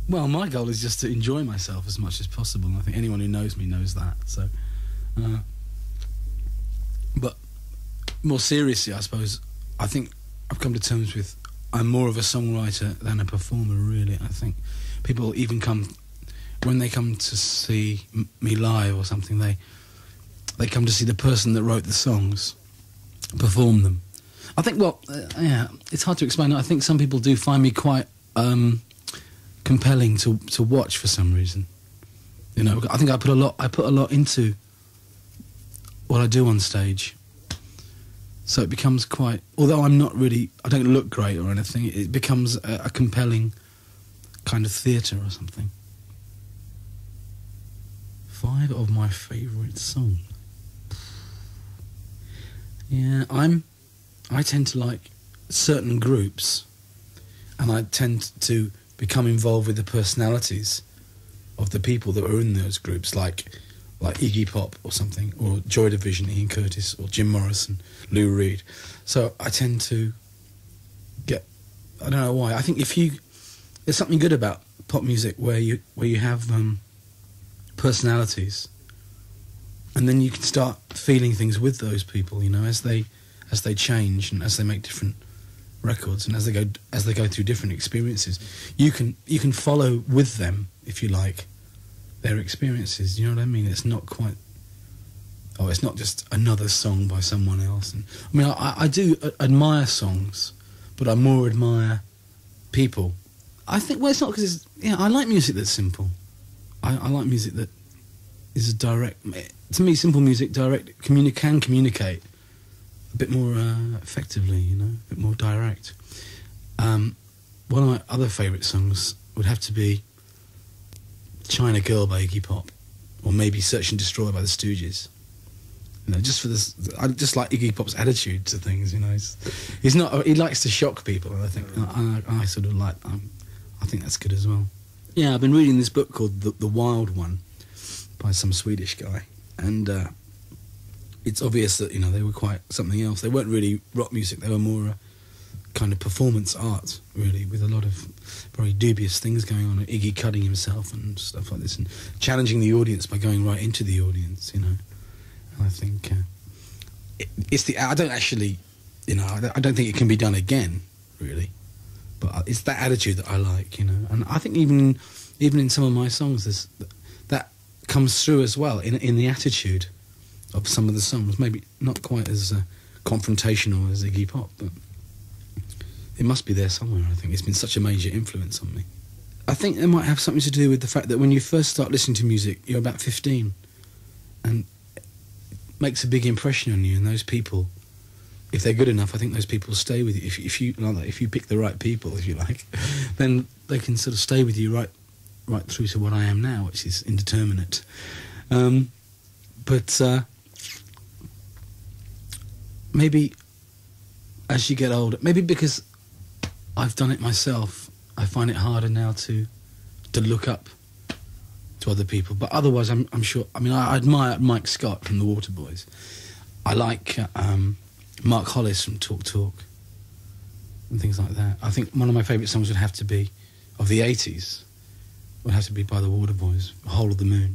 Well, my goal is just to enjoy myself as much as possible, and I think anyone who knows me knows that. So, but more seriously, I suppose, I think I've come to terms with I'm more of a songwriter than a performer, really. I think people even come, when they come to see me live or something, they come to see the person that wrote the songs perform them. I think, well, yeah, it's hard to explain. I think some people do find me quite compelling to watch for some reason. You know, I think I put a lot into what I do on stage. So it becomes quite, although I don't look great or anything, it becomes a compelling kind of theatre or something. 5 of my favourite songs. Yeah, I tend to like certain groups, and I tend to become involved with the personalities of the people that are in those groups, like Iggy Pop or something, or Joy Division, Ian Curtis, or Jim Morrison, Lou Reed. So I tend to get, I don't know why, I think there's something good about pop music where you have personalities, and then you can start feeling things with those people, you know, as they change and as they make different records and as they go through different experiences. You can follow with them, if you like, their experiences. You know what I mean? It's not quite, it's not just another song by someone else. And I mean, I do admire songs, but I more admire people. I think, well, it's not because I like music that's simple. I like music that is direct. To me, simple music, direct, can communicate a bit more effectively, you know, a bit more direct. One of my other favourite songs would have to be China Girl by Iggy Pop, or maybe Search and Destroy by the Stooges. You know, just for this, I just like Iggy Pop's attitude to things. You know, he likes to shock people, and I think I sort of like. I think that's good as well. Yeah, I've been reading this book called The Wild One by some Swedish guy, and it's obvious that, you know, they were quite something else. They weren't really rock music; they were more kind of performance art, really, with a lot of very dubious things going on. Iggy cutting himself and stuff like this, and challenging the audience by going right into the audience, you know. And I think I don't actually, you know, I don't think it can be done again, really. But it's that attitude that I like, you know. And I think even in some of my songs, that comes through as well in the attitude of some of the songs. Maybe not quite as confrontational as Iggy Pop, but it must be there somewhere. I think it's been such a major influence on me. I think it might have something to do with the fact that when you first start listening to music, you're about 15, and it makes a big impression on you. And those people, if they're good enough, I think those people stay with you. If you pick the right people, if you like, then they can sort of stay with you right through to what I am now, which is indeterminate. But maybe as you get older, maybe because I've done it myself, I find it harder now to look up to other people. But otherwise, I'm sure. I mean, I admire Mike Scott from the Waterboys. I like Mark Hollis from Talk Talk and things like that. I think one of my favourite songs would have to be, of the 80s, would have to be by the Waterboys, Whole of the Moon.